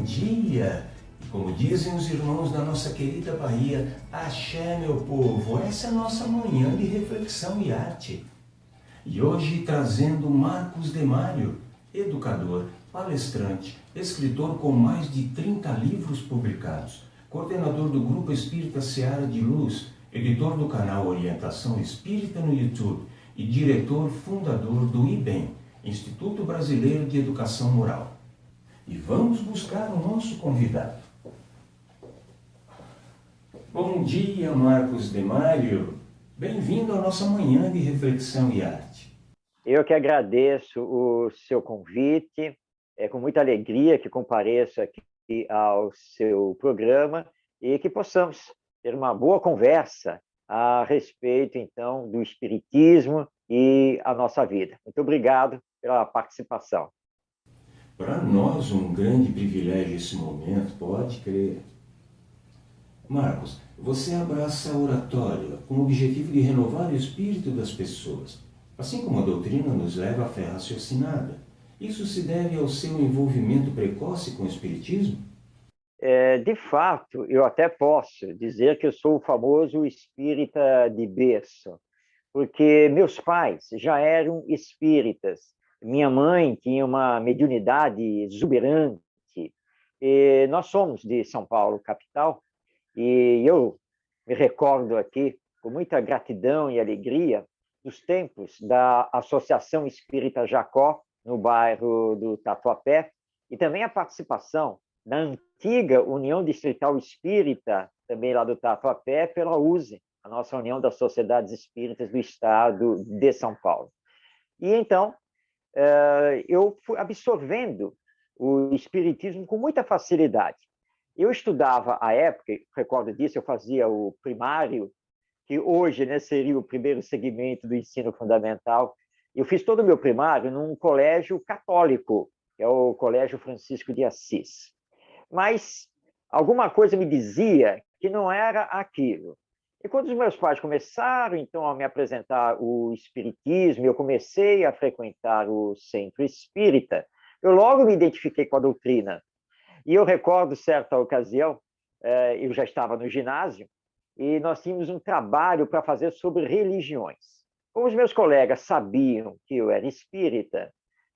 dia! E como dizem os irmãos da nossa querida Bahia, axé, meu povo, essa é a nossa manhã de reflexão e arte. E hoje trazendo Marcos Demário, educador, palestrante, escritor com mais de 30 livros publicados, coordenador do Grupo Espírita Seara de Luz, editor do canal Orientação Espírita no YouTube e diretor fundador do IBEM, Instituto Brasileiro de Educação Moral. E vamos buscar o nosso convidado. Bom dia, Marcos Demário. Bem-vindo à nossa manhã de reflexão e arte. Eu que agradeço o seu convite. É com muita alegria que compareço aqui ao seu programa e que possamos ter uma boa conversa a respeito, então, do Espiritismo e a nossa vida. Muito obrigado pela participação. Para nós, um grande privilégio esse momento, pode crer. Marcos, você abraça a oratória com o objetivo de renovar o espírito das pessoas, assim como a doutrina nos leva à fé raciocinada. Isso se deve ao seu envolvimento precoce com o espiritismo? De fato, eu até posso dizer que eu sou o famoso espírita de berço, porque meus pais já eram espíritas. Minha mãe tinha uma mediunidade exuberante. E nós somos de São Paulo, capital, e eu me recordo aqui, com muita gratidão e alegria, dos tempos da Associação Espírita Jacó, no bairro do Tatuapé, e também a participação na antiga União Distrital Espírita, também lá do Tatuapé, pela USE, a nossa União das Sociedades Espíritas do Estado de São Paulo. E então, eu fui absorvendo o espiritismo com muita facilidade. Eu estudava à época, recordo disso, eu fazia o primário, que hoje, né, seria o primeiro segmento do ensino fundamental. Eu fiz todo o meu primário num colégio católico, que é o Colégio Francisco de Assis. Mas alguma coisa me dizia que não era aquilo. E quando os meus pais começaram, então, a me apresentar o espiritismo, eu comecei a frequentar o centro espírita, eu logo me identifiquei com a doutrina. E eu recordo, certa ocasião, eu já estava no ginásio, e nós tínhamos um trabalho para fazer sobre religiões. Como os meus colegas sabiam que eu era espírita,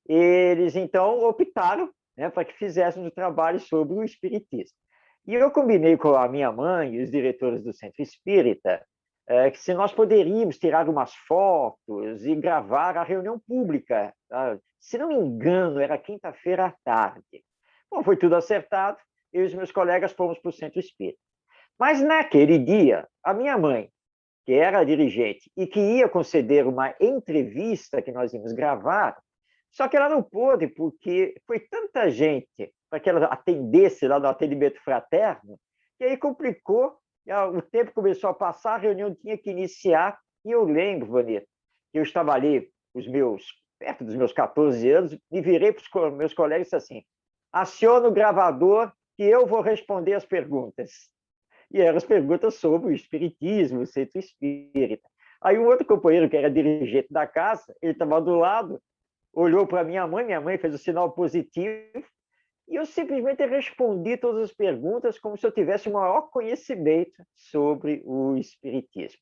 eles, então, optaram, né, para que fizéssemos o trabalho sobre o espiritismo. E eu combinei com a minha mãe e os diretores do Centro Espírita que se nós poderíamos tirar umas fotos e gravar a reunião pública. Tá? Se não me engano, era quinta-feira à tarde. Bom, foi tudo acertado, eu e os meus colegas fomos para o Centro Espírita. Mas naquele dia, a minha mãe, que era a dirigente e que ia conceder uma entrevista que nós íamos gravar, só que ela não pôde, porque foi tanta gente para que ela atendesse lá no atendimento fraterno, que aí complicou, o tempo começou a passar, a reunião tinha que iniciar, e eu lembro, Vanessa, que eu estava ali, perto dos meus 14 anos, me virei para os meus colegas e disse assim, aciona o gravador que eu vou responder as perguntas. E eram as perguntas sobre o espiritismo, o centro espírita. Aí um outro companheiro, que era dirigente da casa, ele estava do lado, olhou para minha mãe fez o sinal positivo, e eu simplesmente respondi todas as perguntas como se eu tivesse o maior conhecimento sobre o espiritismo.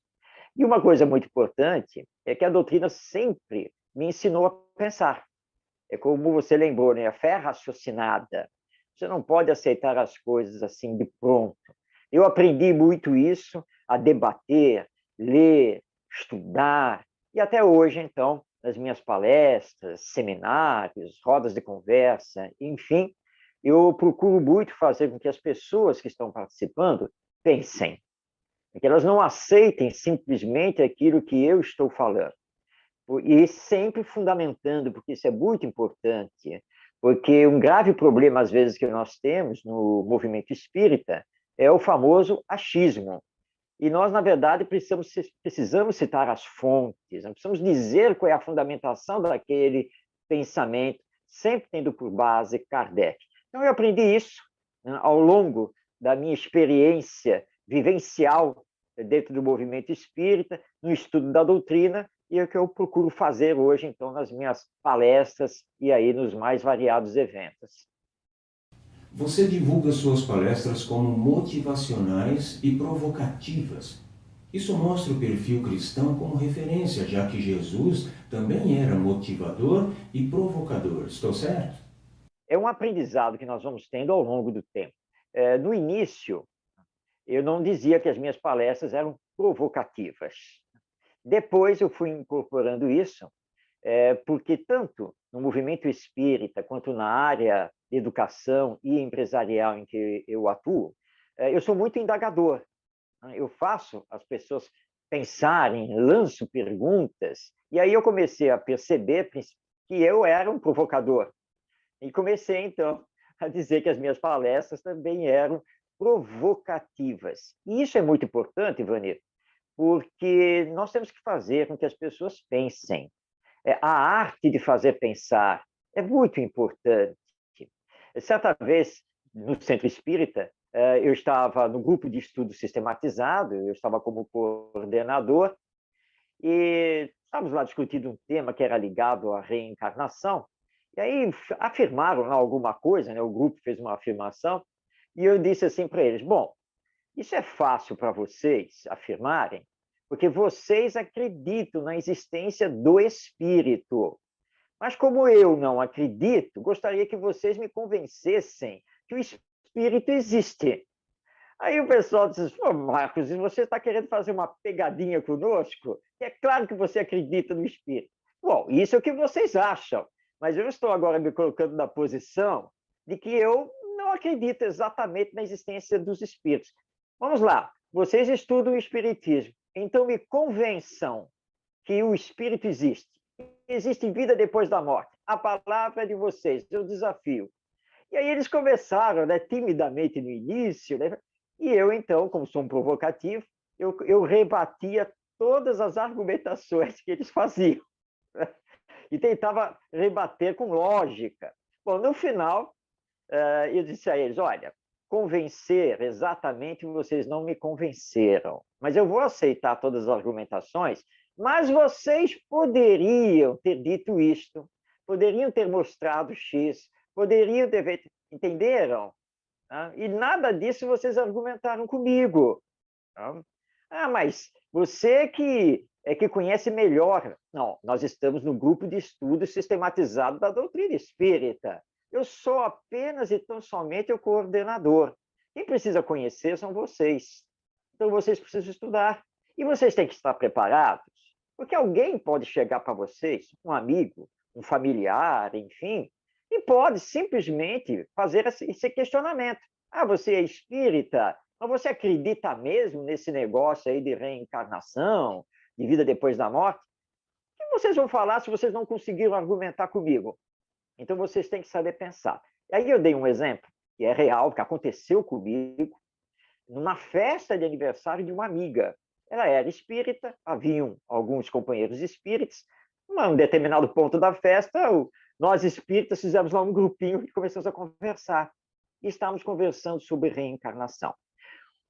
E uma coisa muito importante é que a doutrina sempre me ensinou a pensar. É como você lembrou, né? A fé raciocinada. Você não pode aceitar as coisas assim de pronto. Eu aprendi muito isso, a debater, ler, estudar, e até hoje, então, nas minhas palestras, seminários, rodas de conversa, enfim, eu procuro muito fazer com que as pessoas que estão participando pensem, que elas não aceitem simplesmente aquilo que eu estou falando, e sempre fundamentando, porque isso é muito importante, porque um grave problema, às vezes, que nós temos no movimento espírita é o famoso achismo. E nós, na verdade, precisamos citar as fontes, nós precisamos dizer qual é a fundamentação daquele pensamento, sempre tendo por base Kardec. Então, eu aprendi isso, né, ao longo da minha experiência vivencial dentro do movimento espírita, no estudo da doutrina, e é o que eu procuro fazer hoje, então, nas minhas palestras e aí nos mais variados eventos. Você divulga suas palestras como motivacionais e provocativas. Isso mostra o perfil cristão como referência, já que Jesus também era motivador e provocador. Estou certo? É um aprendizado que nós vamos tendo ao longo do tempo. No início, eu não dizia que as minhas palestras eram provocativas. Depois eu fui incorporando isso, porque tanto no movimento espírita quanto na área de educação e empresarial em que eu atuo, eu sou muito indagador. Eu faço as pessoas pensarem, lanço perguntas, e aí eu comecei a perceber que eu era um provocador. E comecei, então, a dizer que as minhas palestras também eram provocativas. E isso é muito importante, Ivani, porque nós temos que fazer com que as pessoas pensem. A arte de fazer pensar é muito importante. Certa vez, no Centro Espírita, eu estava no grupo de estudo sistematizado, eu estava como coordenador, e estávamos lá discutindo um tema que era ligado à reencarnação, e aí afirmaram lá alguma coisa, né? O grupo fez uma afirmação, e eu disse assim para eles: bom, isso é fácil para vocês afirmarem, porque vocês acreditam na existência do espírito. Mas como eu não acredito, gostaria que vocês me convencessem que o espírito existe. Aí o pessoal disse: pô, Marcos, você está querendo fazer uma pegadinha conosco? É claro que você acredita no espírito. Bom, isso é o que vocês acham, mas eu estou agora me colocando na posição de que eu não acredito exatamente na existência dos espíritos. Vamos lá, vocês estudam o espiritismo, então me convençam que o espírito existe. Existe vida depois da morte. A palavra é de vocês, eu desafio. E aí eles começaram, né, timidamente no início, né, e eu, então, como sou um provocativo, eu rebatia todas as argumentações que eles faziam, né, e tentava rebater com lógica. Bom, no final, eu disse a eles: olha, convencer exatamente vocês não me convenceram, mas eu vou aceitar todas as argumentações, mas vocês poderiam ter dito isto, poderiam ter mostrado X, poderiam ter... Entenderam? E nada disso vocês argumentaram comigo. Mas você que conhece melhor. Não, nós estamos no grupo de estudo sistematizado da doutrina espírita. Eu sou apenas e tão somente o coordenador. Quem precisa conhecer são vocês. Então, vocês precisam estudar. E vocês têm que estar preparados, porque alguém pode chegar para vocês, um amigo, um familiar, enfim, e pode simplesmente fazer esse questionamento. Você é espírita, mas você acredita mesmo nesse negócio aí de reencarnação, de vida depois da morte? O que vocês vão falar se vocês não conseguiram argumentar comigo? Então, vocês têm que saber pensar. E aí eu dei um exemplo, que é real, que aconteceu comigo, numa festa de aniversário de uma amiga. Ela era espírita, haviam alguns companheiros espíritas. Em um determinado ponto da festa, nós espíritas fizemos lá um grupinho e começamos a conversar. E estávamos conversando sobre reencarnação.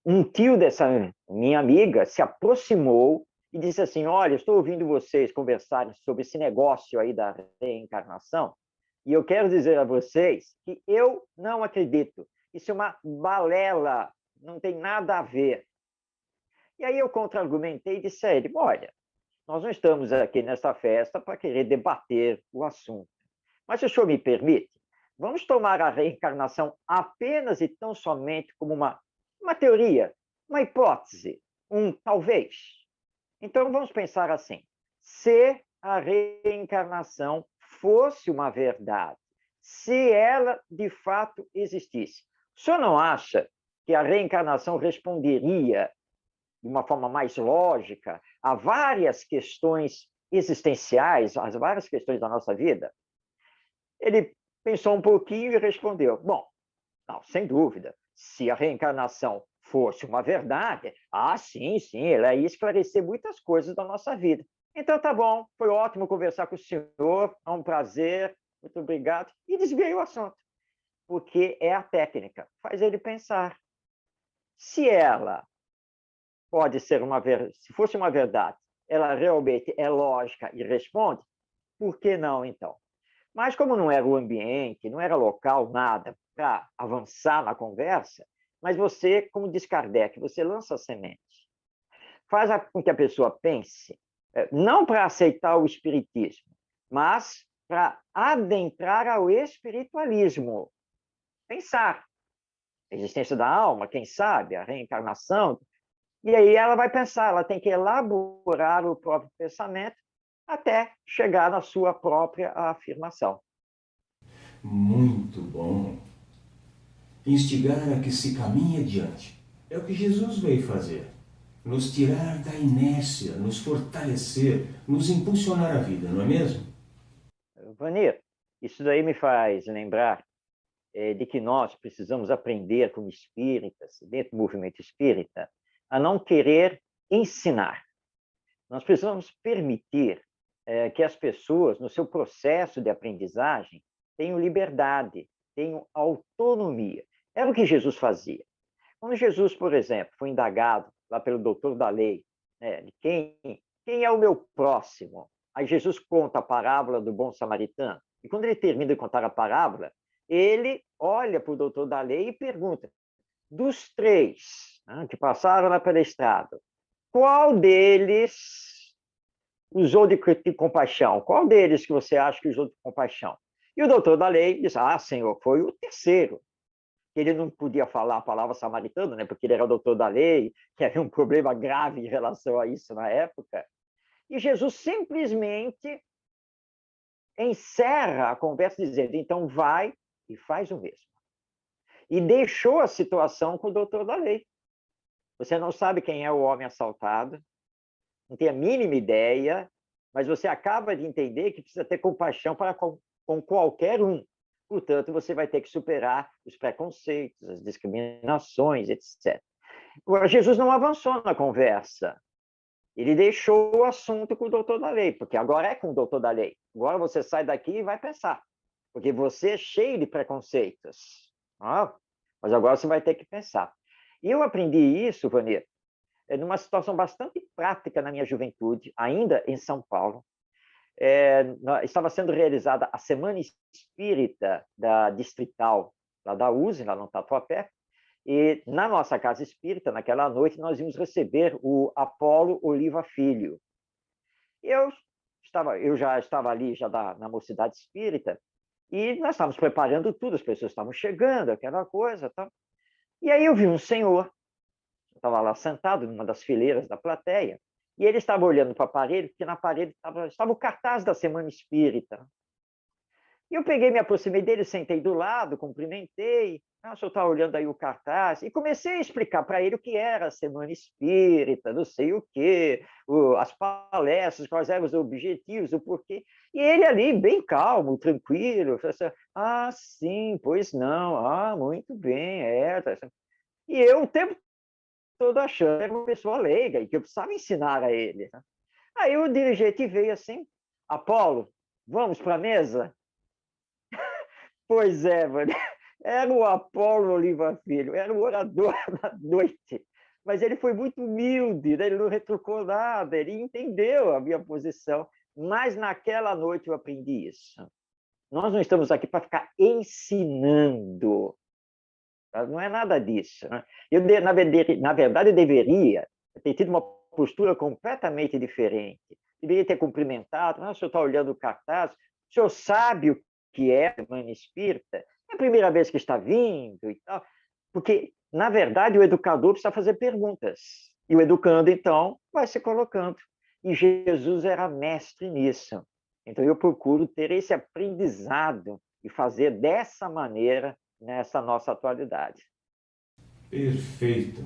Um tio dessa minha amiga se aproximou e disse assim: olha, estou ouvindo vocês conversarem sobre esse negócio aí da reencarnação, e eu quero dizer a vocês que eu não acredito. Isso é uma balela, não tem nada a ver. E aí eu contra-argumentei e disse a ele: olha, nós não estamos aqui nessa festa para querer debater o assunto. Mas se o senhor me permite, vamos tomar a reencarnação apenas e tão somente como uma teoria, uma hipótese, um talvez. Então vamos pensar assim: se a reencarnação fosse uma verdade, se ela de fato existisse, o senhor não acha que a reencarnação responderia de uma forma mais lógica a várias questões existenciais, as várias questões da nossa vida? Ele pensou um pouquinho e respondeu: bom, não, sem dúvida, se a reencarnação fosse uma verdade, sim, ela ia esclarecer muitas coisas da nossa vida. Então tá bom, foi ótimo conversar com o senhor, é um prazer, muito obrigado, e desviei o assunto, porque é a técnica, faz ele pensar. Se ela pode ser se fosse uma verdade, ela realmente é lógica e responde, por que não, então? Mas como não era o ambiente, não era local, nada, para avançar na conversa, mas você, como diz Kardec, você lança a semente. Faz com que a pessoa pense, não para aceitar o espiritismo, mas para adentrar ao espiritualismo. Pensar. A existência da alma, quem sabe, a reencarnação. E aí ela vai pensar, ela tem que elaborar o próprio pensamento até chegar na sua própria afirmação. Muito bom. Instigar a que se caminhe adiante. É o que Jesus veio fazer. Nos tirar da inércia, nos fortalecer, nos impulsionar a vida, não é mesmo? Vanir, isso daí me faz lembrar de que nós precisamos aprender como espíritas, dentro do movimento espírita, a não querer ensinar. Nós precisamos permitir que as pessoas, no seu processo de aprendizagem, tenham liberdade, tenham autonomia. Era o que Jesus fazia. Quando Jesus, por exemplo, foi indagado lá pelo doutor da lei, né, de quem é o meu próximo? Aí Jesus conta a parábola do bom samaritano. E quando ele termina de contar a parábola, ele olha para o doutor da lei e pergunta: dos três, né, que passaram lá pela estrada, qual deles usou de compaixão? Qual deles que você acha que usou de compaixão? E o doutor da lei diz: ah, senhor, foi o terceiro. Ele não podia falar a palavra samaritano, né, porque ele era o doutor da lei, que havia um problema grave em relação a isso na época. E Jesus simplesmente encerra a conversa dizendo: então vai e faz o mesmo. E deixou a situação com o doutor da lei. Você não sabe quem é o homem assaltado, não tem a mínima ideia, mas você acaba de entender que precisa ter compaixão para com qualquer um. Portanto, você vai ter que superar os preconceitos, as discriminações, etc. Agora, Jesus não avançou na conversa. Ele deixou o assunto com o doutor da lei, porque agora é com o doutor da lei. Agora você sai daqui e vai pensar, porque você é cheio de preconceitos. Ah, mas agora você vai ter que pensar. E eu aprendi isso, Vanir, numa situação bastante prática na minha juventude, ainda em São Paulo. Estava sendo realizada a Semana Espírita da Distrital, lá da USE, lá no Tatuapé, e na nossa casa espírita, naquela noite, nós íamos receber o Apolo Oliva Filho. Eu já estava ali, na mocidade espírita, e nós estávamos preparando tudo, as pessoas estavam chegando, aquela coisa. Tá? E aí eu vi um senhor, estava lá sentado numa das fileiras da plateia, e ele estava olhando para a parede, porque na parede estava o cartaz da Semana Espírita. E eu peguei, me aproximei dele, sentei do lado, cumprimentei. Ah, o senhor está olhando aí o cartaz? E comecei a explicar para ele o que era a Semana Espírita, não sei o quê, as palestras, quais eram os objetivos, o porquê. E ele ali, bem calmo, tranquilo, falou assim: ah, sim, pois não, ah, muito bem, é. E eu o tempo todo achando que era uma pessoa leiga e que eu precisava ensinar a ele. Aí o dirigente veio assim: Apolo, vamos para a mesa? Pois é, mano. Era o Apolo Oliva Filho, era o orador da noite. Mas ele foi muito humilde, né? Ele não retrucou nada, ele entendeu a minha posição. Mas naquela noite eu aprendi isso. Nós não estamos aqui para ficar ensinando. Não é nada disso. Né? Eu, na verdade, eu deveria ter tido uma postura completamente diferente. Deveria ter cumprimentado. O senhor está olhando o cartaz, o senhor sabe o que é a Semana Espírita? É a primeira vez que está vindo e tal. Porque, na verdade, o educador precisa fazer perguntas. E o educando, então, vai se colocando. E Jesus era mestre nisso. Então, eu procuro ter esse aprendizado e fazer dessa maneira nessa nossa atualidade. Perfeito.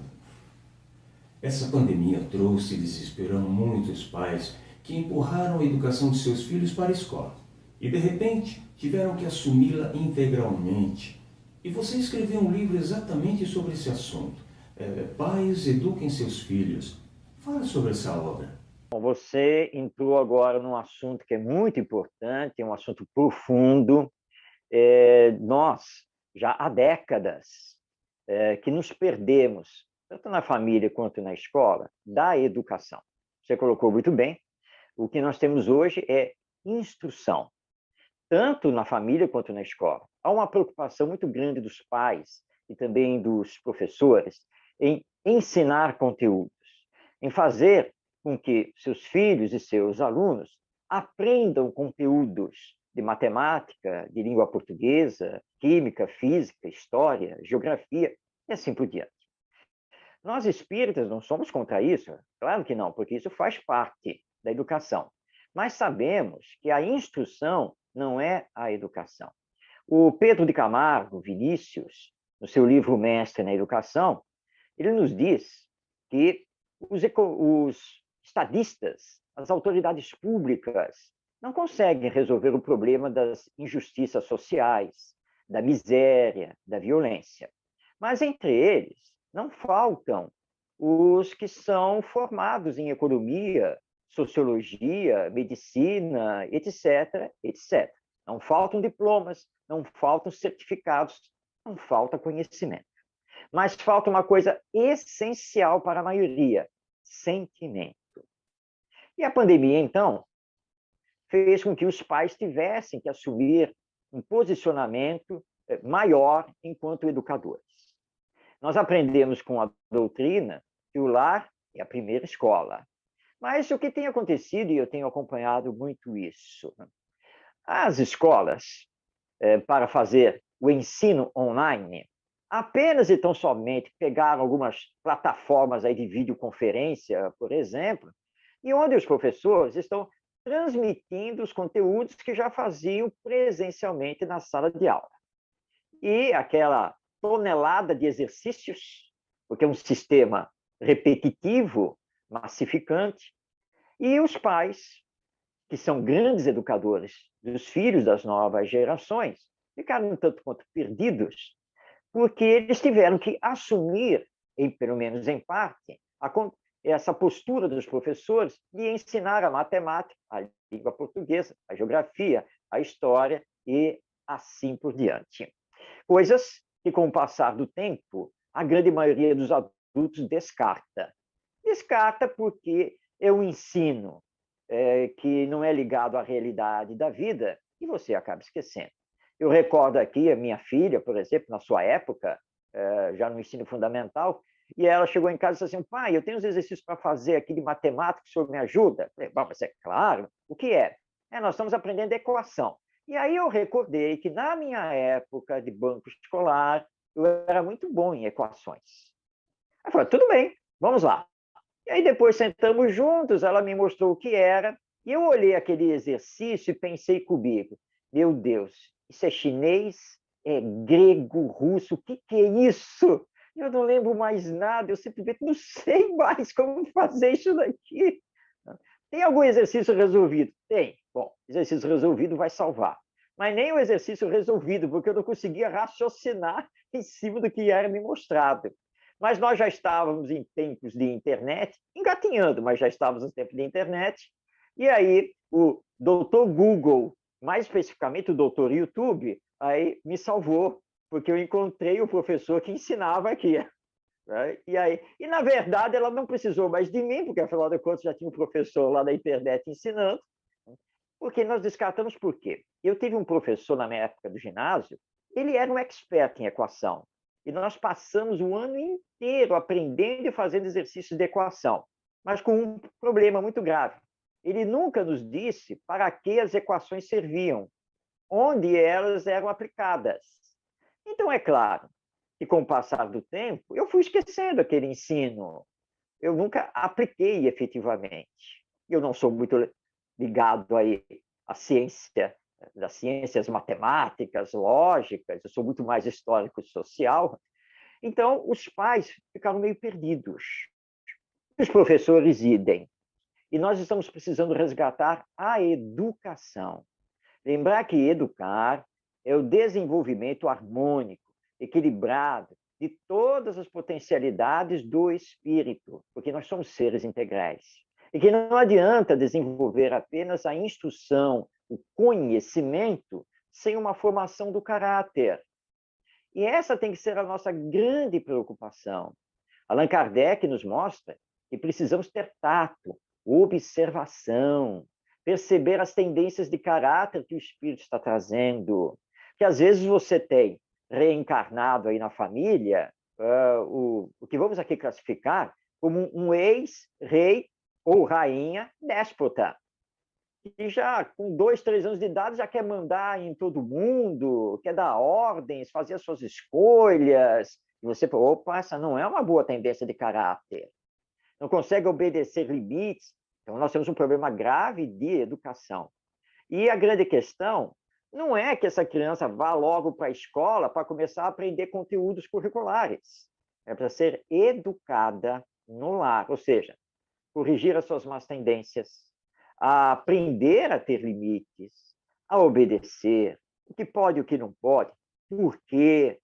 Essa pandemia trouxe desespero a muitos pais que empurraram a educação de seus filhos para a escola e, de repente, tiveram que assumi-la integralmente. E você escreveu um livro exatamente sobre esse assunto. Pais eduquem seus filhos. Fala sobre essa obra. Bom, você entrou agora num assunto que é muito importante, é um assunto profundo. Nós, já há décadas, que nos perdemos, tanto na família quanto na escola, da educação. Você colocou muito bem. O que nós temos hoje é instrução. tanto na família quanto na escola. Há uma preocupação muito grande dos pais e também dos professores em ensinar conteúdos, em fazer com que seus filhos e seus alunos aprendam conteúdos de matemática, de língua portuguesa, química, física, história, geografia e assim por diante. Nós espíritas não somos contra isso? Claro que não, porque isso faz parte da educação. Mas sabemos que a instrução não é a educação. O Pedro de Camargo Vinícius, no seu livro Mestre na Educação, ele nos diz que os estadistas, as autoridades públicas, não conseguem resolver o problema das injustiças sociais, da miséria, da violência. Mas entre eles, não faltam os que são formados em economia, sociologia, medicina, etc., etc. Não faltam diplomas, não faltam certificados, não falta conhecimento. Mas falta uma coisa essencial para a maioria: sentimento. E a pandemia, então, fez com que os pais tivessem que assumir um posicionamento maior enquanto educadores. Nós aprendemos com a doutrina que o lar é a primeira escola. Mas o que tem acontecido, e eu tenho acompanhado muito isso, as escolas, para fazer o ensino online, apenas e tão somente pegaram algumas plataformas aí de videoconferência, por exemplo, e onde os professores estão transmitindo os conteúdos que já faziam presencialmente na sala de aula. E aquela tonelada de exercícios, porque é um sistema repetitivo, massificante, e os pais, que são grandes educadores dos filhos das novas gerações, ficaram um tanto quanto perdidos, porque eles tiveram que assumir, pelo menos em parte, essa postura dos professores de ensinar a matemática, a língua portuguesa, a geografia, a história e assim por diante. Coisas que, com o passar do tempo, a grande maioria dos adultos descarta. Descarta porque é um ensino que não é ligado à realidade da vida e você acaba esquecendo. Eu recordo aqui a minha filha, por exemplo, na sua época, já no ensino fundamental, e ela chegou em casa e disse assim: pai, eu tenho uns exercícios para fazer aqui de matemática, o senhor me ajuda? Eu falei: bom, mas é claro, o que é? Nós estamos aprendendo equação. E aí eu recordei que na minha época de banco escolar, eu era muito bom em equações. Ela falou: tudo bem, vamos lá. E aí depois sentamos juntos, ela me mostrou o que era, e eu olhei aquele exercício e pensei comigo: meu Deus, isso é chinês, é grego, russo, o que é isso? Eu não lembro mais nada, eu simplesmente não sei mais como fazer isso daqui. Tem algum exercício resolvido? Tem. Bom, exercício resolvido vai salvar. Mas nem o exercício resolvido, porque eu não conseguia raciocinar em cima do que era me mostrado. Mas nós já estávamos em tempos de internet, engatinhando, mas já estávamos em tempos de internet. E aí o doutor Google, mais especificamente o doutor YouTube, aí me salvou, porque eu encontrei o professor que ensinava aqui. E, na verdade, ela não precisou mais de mim, porque, afinal de contas, já tinha um professor lá da internet ensinando. Porque nós descartamos por quê? Eu tive um professor na minha época do ginásio, ele era um expert em equação. E nós passamos o ano inteiro aprendendo e fazendo exercícios de equação, mas com um problema muito grave. Ele nunca nos disse para que as equações serviam, onde elas eram aplicadas. Então, é claro que, com o passar do tempo, eu fui esquecendo aquele ensino. Eu nunca apliquei efetivamente. Eu não sou muito ligado aí à ciência, das ciências matemáticas, lógicas, eu sou muito mais histórico-social. Então, os pais ficaram meio perdidos. Os professores idem. E nós estamos precisando resgatar a educação. Lembrar que educar é o desenvolvimento harmônico, equilibrado, de todas as potencialidades do espírito, porque nós somos seres integrais. E que não adianta desenvolver apenas a instrução, o conhecimento, sem uma formação do caráter. E essa tem que ser a nossa grande preocupação. Allan Kardec nos mostra que precisamos ter tato, observação, perceber as tendências de caráter que o espírito está trazendo. Que às vezes você tem reencarnado aí na família, o que vamos aqui classificar como um ex-rei ou rainha déspota, que já com 2, 3 anos de idade já quer mandar em todo mundo, quer dar ordens, fazer as suas escolhas. E você fala, opa, essa não é uma boa tendência de caráter. Não consegue obedecer limites. Então, nós temos um problema grave de educação. E a grande questão não é que essa criança vá logo para a escola para começar a aprender conteúdos curriculares. É para ser educada no lar, ou seja, corrigir as suas más tendências, a aprender a ter limites, a obedecer, o que pode e o que não pode, por quê,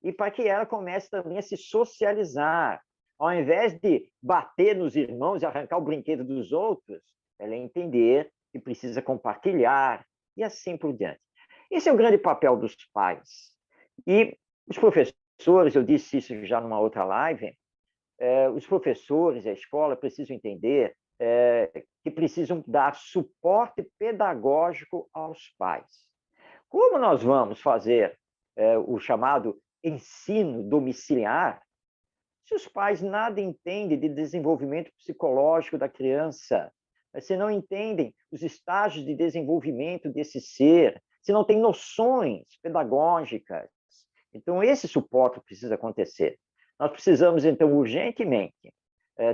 e para que ela comece também a se socializar. Ao invés de bater nos irmãos e arrancar o brinquedo dos outros, ela entender que precisa compartilhar e assim por diante. Esse é o grande papel dos pais. E os professores, eu disse isso já numa outra live, os professores, a escola precisam entender que precisam dar suporte pedagógico aos pais. Como nós vamos fazer o chamado ensino domiciliar se os pais nada entendem de desenvolvimento psicológico da criança, se não entendem os estágios de desenvolvimento desse ser, se não têm noções pedagógicas? Então, esse suporte precisa acontecer. Nós precisamos, então, urgentemente,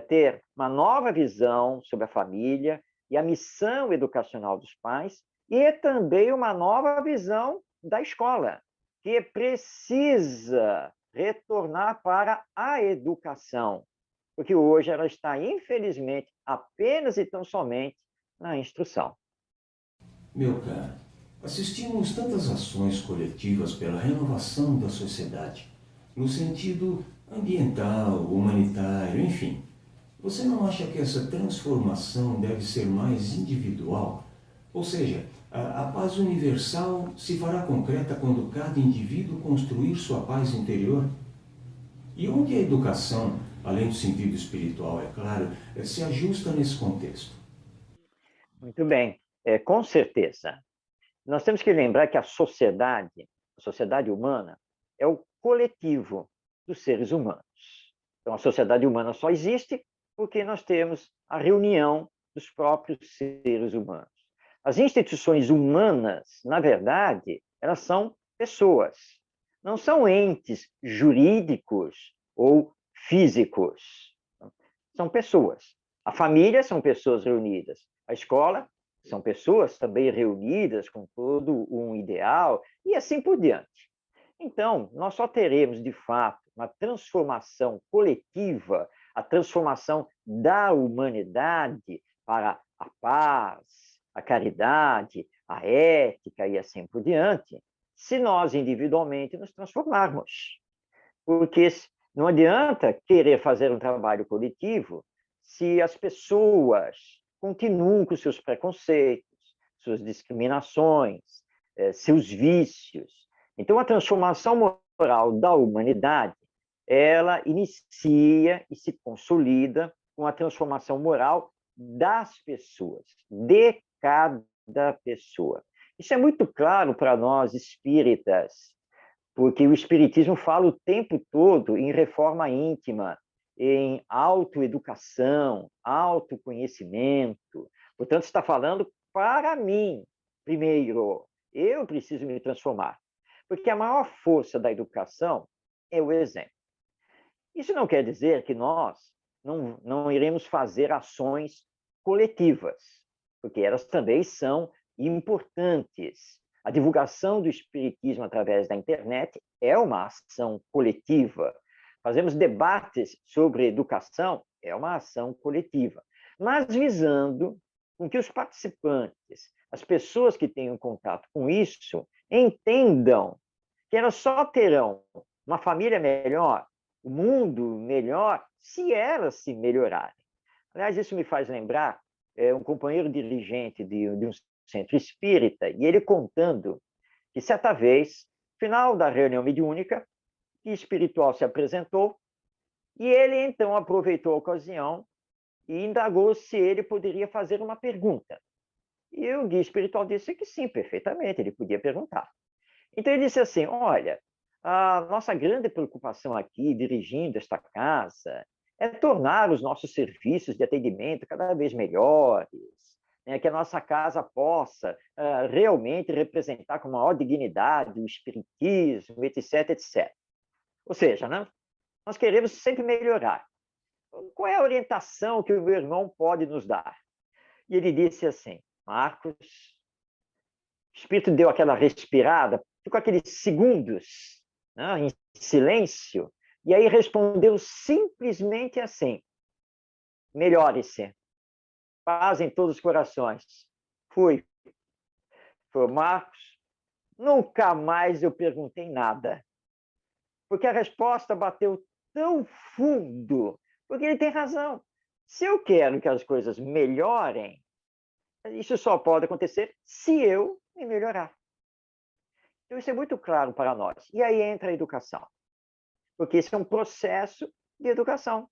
ter uma nova visão sobre a família e a missão educacional dos pais e também uma nova visão da escola, que precisa retornar para a educação, porque hoje ela está, infelizmente, apenas e tão somente na instrução. Meu caro, assistimos tantas ações coletivas pela renovação da sociedade, no sentido ambiental, humanitário, enfim. Você não acha que essa transformação deve ser mais individual? Ou seja, a paz universal se fará concreta quando cada indivíduo construir sua paz interior? E onde a educação, além do sentido espiritual, é claro, se ajusta nesse contexto? Muito bem, com certeza. Nós temos que lembrar que a sociedade humana, é o coletivo dos seres humanos. Então, a sociedade humana só existe porque nós temos a reunião dos próprios seres humanos. As instituições humanas, na verdade, elas são pessoas, não são entes jurídicos ou físicos. São pessoas. A família são pessoas reunidas. A escola são pessoas também reunidas com todo um ideal e assim por diante. Então, nós só teremos, de fato, uma transformação coletiva, a transformação da humanidade para a paz, a caridade, a ética e assim por diante, se nós individualmente nos transformarmos. Porque não adianta querer fazer um trabalho coletivo se as pessoas continuam com seus preconceitos, suas discriminações, seus vícios. Então, a transformação moral da humanidade, ela inicia e se consolida com a transformação moral das pessoas, de cada pessoa. Isso é muito claro para nós espíritas, porque o espiritismo fala o tempo todo em reforma íntima, em autoeducação, autoconhecimento. Portanto, está falando para mim, primeiro. Eu preciso me transformar. Porque a maior força da educação é o exemplo. Isso não quer dizer que nós não iremos fazer ações coletivas, porque elas também são importantes. A divulgação do espiritismo através da internet é uma ação coletiva. Fazemos debates sobre educação, é uma ação coletiva, mas visando com que os participantes, as pessoas que tenham contato com isso, entendam que elas só terão uma família melhor, o um mundo melhor, se elas se melhorarem. Aliás, isso me faz lembrar um companheiro dirigente de um centro espírita, e ele contando que certa vez, final da reunião mediúnica, que espiritual se apresentou, e ele então aproveitou a ocasião e indagou se ele poderia fazer uma pergunta. E o guia espiritual disse que sim, perfeitamente, ele podia perguntar. Então ele disse assim, olha, a nossa grande preocupação aqui, dirigindo esta casa, é tornar os nossos serviços de atendimento cada vez melhores, né, que a nossa casa possa realmente representar com maior dignidade o espiritismo, etc, etc. Ou seja, né, nós queremos sempre melhorar. Qual é a orientação que o meu irmão pode nos dar? E ele disse assim, Marcos, o espírito deu aquela respirada, ficou aqueles segundos, né, em silêncio, e aí respondeu simplesmente assim, melhore-se, paz em todos os corações. Fui. Foi, Marcos, nunca mais eu perguntei nada, porque a resposta bateu tão fundo, porque ele tem razão. Se eu quero que as coisas melhorem, isso só pode acontecer se eu me melhorar. Então, isso é muito claro para nós. E aí entra a educação, porque esse é um processo de educação.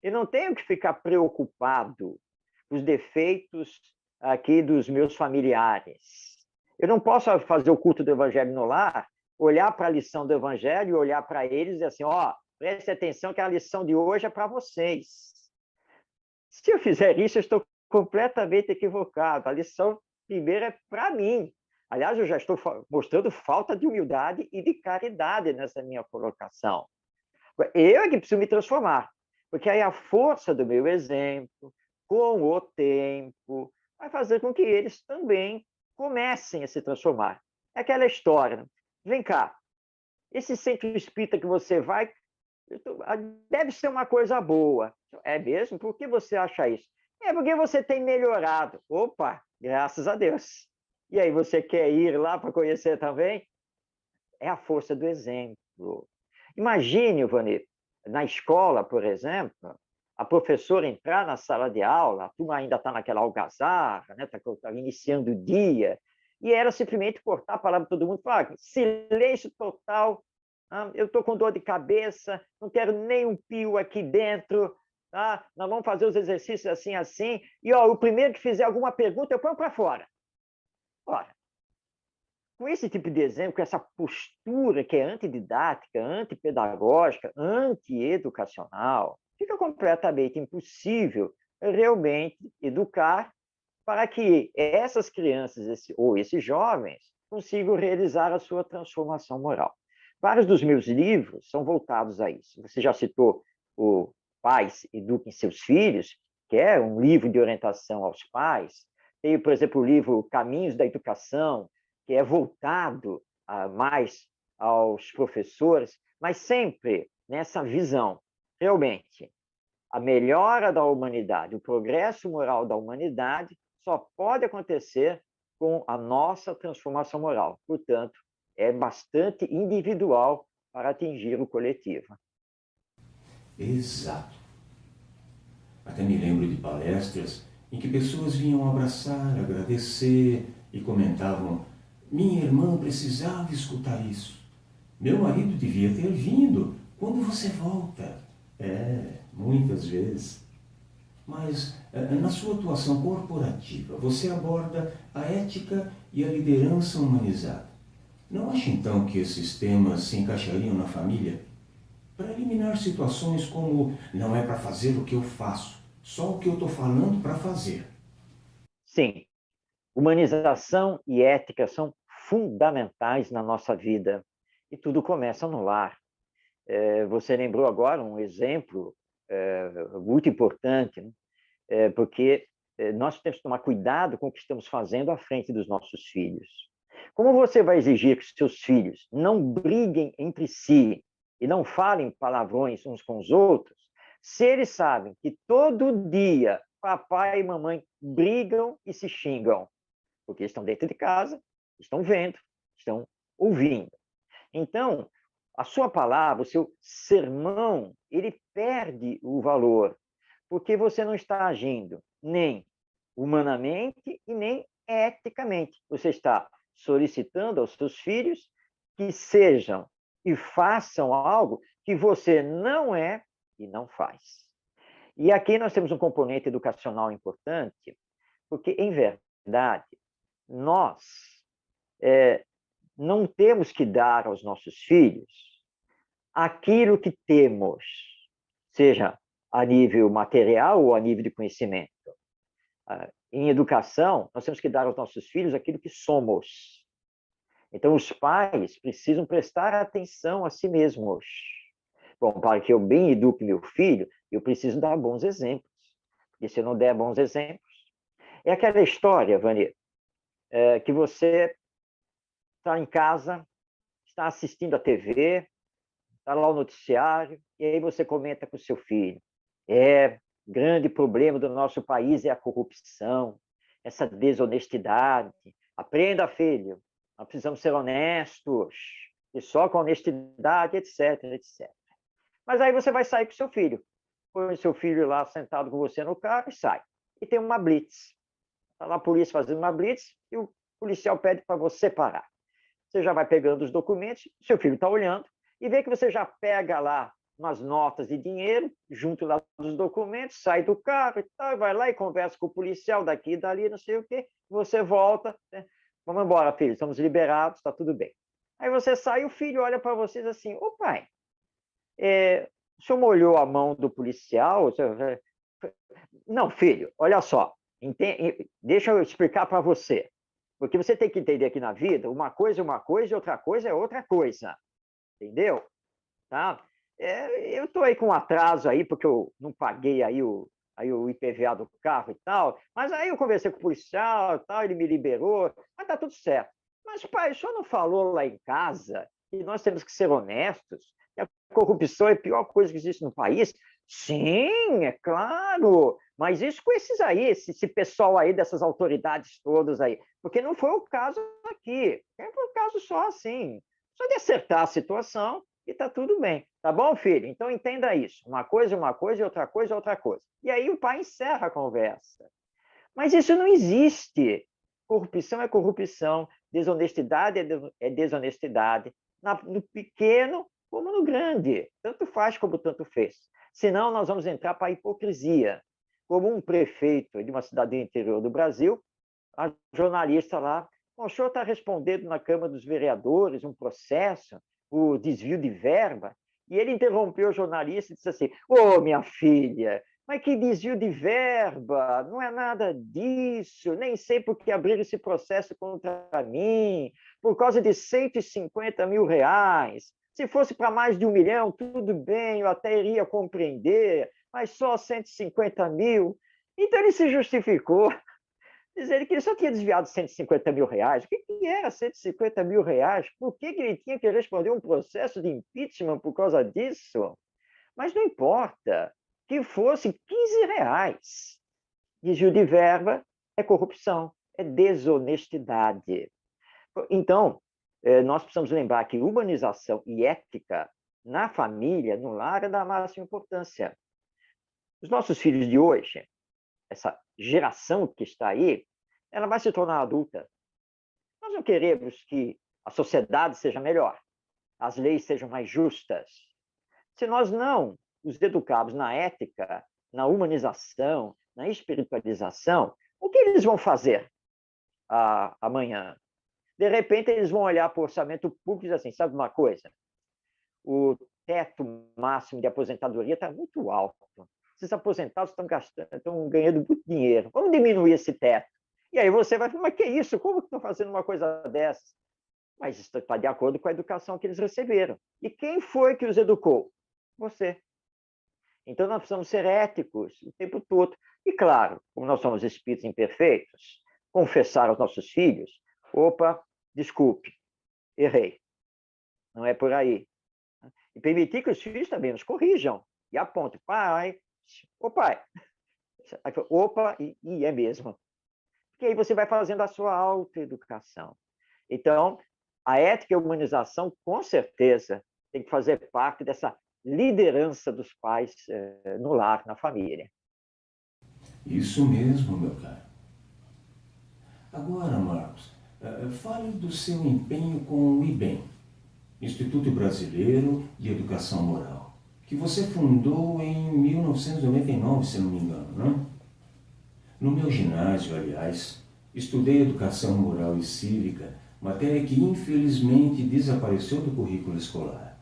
Eu não tenho que ficar preocupado com os defeitos aqui dos meus familiares. Eu não posso fazer o culto do evangelho no lar, olhar para a lição do evangelho, olhar para eles e dizer assim, ó, preste atenção que a lição de hoje é para vocês. Se eu fizer isso, eu estou completamente equivocado. A lição primeira é para mim. Aliás, eu já estou mostrando falta de humildade e de caridade nessa minha colocação. Eu é que preciso me transformar, porque aí a força do meu exemplo, com o tempo, vai fazer com que eles também comecem a se transformar. É aquela história, né? Vem cá, esse centro espírita que você vai, deve ser uma coisa boa. É mesmo? Por que você acha isso? É porque você tem melhorado. Opa, graças a Deus. E aí, você quer ir lá para conhecer também? É a força do exemplo. Imagine, Vani, na escola, por exemplo, a professora entrar na sala de aula, a turma ainda está naquela algazarra, né? Tá iniciando o dia, e ela simplesmente cortar a palavra para todo mundo, falar, silêncio total, eu estou com dor de cabeça, não quero nem um pio aqui dentro, tá? Nós vamos fazer os exercícios assim, assim, e ó, o primeiro que fizer alguma pergunta, eu ponho para fora. Ora, com esse tipo de exemplo, com essa postura que é antididática, antipedagógica, antieducacional, fica completamente impossível realmente educar para que essas crianças ou esses jovens consigam realizar a sua transformação moral. Vários dos meus livros são voltados a isso. Você já citou o Pais Eduquem Seus Filhos, que é um livro de orientação aos pais. Tem, por exemplo, o livro Caminhos da Educação, que é voltado mais aos professores, mas sempre nessa visão. Realmente, a melhora da humanidade, o progresso moral da humanidade só pode acontecer com a nossa transformação moral. Portanto, é bastante individual para atingir o coletivo. Exato. Até me lembro de palestras em que pessoas vinham abraçar, agradecer e comentavam: minha irmã precisava escutar isso. Meu marido devia ter vindo. Quando você volta? Muitas vezes. Mas, na sua atuação corporativa, você aborda a ética e a liderança humanizada. Não acha então que esses temas se encaixariam na família? Para eliminar situações como não é para fazer o que eu faço, só o que eu estou falando para fazer. Sim, humanização e ética são fundamentais na nossa vida. E tudo começa no lar. Você lembrou agora um exemplo muito importante, né? Porque nós temos que tomar cuidado com o que estamos fazendo à frente dos nossos filhos. Como você vai exigir que seus filhos não briguem entre si e não falem palavrões uns com os outros, se eles sabem que todo dia papai e mamãe brigam e se xingam? Porque estão dentro de casa, estão vendo, estão ouvindo. Então, a sua palavra, o seu sermão, ele perde o valor, porque você não está agindo nem humanamente e nem eticamente. Você está solicitando aos seus filhos que sejam e façam algo que você não é e não faz. E aqui nós temos um componente educacional importante, porque, em verdade, verdade, nós não temos que dar aos nossos filhos aquilo que temos, seja a nível material ou a nível de conhecimento. Em educação, nós temos que dar aos nossos filhos aquilo que somos. Então, os pais precisam prestar atenção a si mesmos. Bom, para que eu bem eduque meu filho, eu preciso dar bons exemplos. Porque se eu não der bons exemplos... É aquela história, Vani, que você está em casa, está assistindo a TV, está lá o noticiário, e aí você comenta com o seu filho. Grande problema do nosso país é a corrupção, essa desonestidade. Aprenda, filho, nós precisamos ser honestos, e só com honestidade, etc, etc. Mas aí você vai sair com o seu filho. Põe o seu filho lá sentado com você no carro e sai. E tem uma blitz. Está lá a polícia fazendo uma blitz e o policial pede para você parar. Você já vai pegando os documentos, seu filho está olhando, e vê que você já pega lá umas notas de dinheiro, junto lá dos documentos, sai do carro e tal, vai lá e conversa com o policial daqui e dali, não sei o quê, você volta, né? Vamos embora, filho, estamos liberados, está tudo bem. Aí você sai e o filho olha para vocês assim, ô pai, o senhor molhou a mão do policial? Não, filho, olha só, deixa eu explicar para você, porque você tem que entender que na vida, uma coisa é uma coisa e outra coisa é outra coisa, entendeu? Tá? Eu estou aí com um atraso aí, porque eu não paguei aí o IPVA do carro e tal, mas aí eu conversei com o policial e tal, ele me liberou, mas tá tudo certo. Mas, pai, o senhor não falou lá em casa que nós temos que ser honestos, que a corrupção é a pior coisa que existe no país? Sim, é claro, mas isso com esses aí, esse pessoal aí, dessas autoridades todas aí, porque não foi o caso aqui, foi um caso só assim, só de acertar a situação e tá tudo bem, tá bom, filho? Então entenda isso, uma coisa é uma coisa e outra coisa é outra coisa. E aí o pai encerra a conversa. Mas isso não existe. Corrupção é corrupção, desonestidade é desonestidade, no pequeno como no grande, tanto faz como tanto fez. Senão nós vamos entrar para a hipocrisia. Como um prefeito de uma cidade do interior do Brasil, a jornalista lá, o senhor está respondendo na Câmara dos Vereadores um processo por desvio de verba, e ele interrompeu o jornalista e disse assim, minha filha, mas que desvio de verba, não é nada disso, nem sei por que abriram esse processo contra mim, por causa de 150 mil reais. Se fosse para mais de 1 milhão, tudo bem, eu até iria compreender, mas só 150 mil. Então ele se justificou, dizendo que ele só tinha desviado 150 mil reais. O que era 150 mil reais? Por que ele tinha que responder um processo de impeachment por causa disso? Mas não importa, que fosse 15 reais. Desvio de verba é corrupção, é desonestidade. Então, nós precisamos lembrar que humanização e ética na família, no lar, é da máxima importância. Os nossos filhos de hoje, essa geração que está aí, ela vai se tornar adulta. Nós não queremos que a sociedade seja melhor, as leis sejam mais justas. Se nós não os educarmos na ética, na humanização, na espiritualização, o que eles vão fazer amanhã? De repente, eles vão olhar para o orçamento público e dizer assim, sabe uma coisa? O teto máximo de aposentadoria está muito alto. Esses aposentados estão ganhando muito dinheiro. Vamos diminuir esse teto. E aí você vai falar, mas que isso? Como que estão fazendo uma coisa dessa? Mas isso está de acordo com a educação que eles receberam. E quem foi que os educou? Você. Então, nós precisamos ser éticos o tempo todo. E, claro, como nós somos espíritos imperfeitos, confessar aos nossos filhos, desculpe, errei. Não é por aí. E permitir que os filhos também nos corrijam. E apontem, pai, e é mesmo. Porque aí você vai fazendo a sua autoeducação. Então, a ética e a humanização, com certeza, tem que fazer parte dessa liderança dos pais no lar, na família. Isso mesmo, meu caro. Agora, Marcos, fale do seu empenho com o IBEM, Instituto Brasileiro de Educação Moral, que você fundou em 1999, se não me engano, não? No meu ginásio, aliás, Estudei Educação Moral e Cívica, matéria que infelizmente desapareceu do currículo escolar.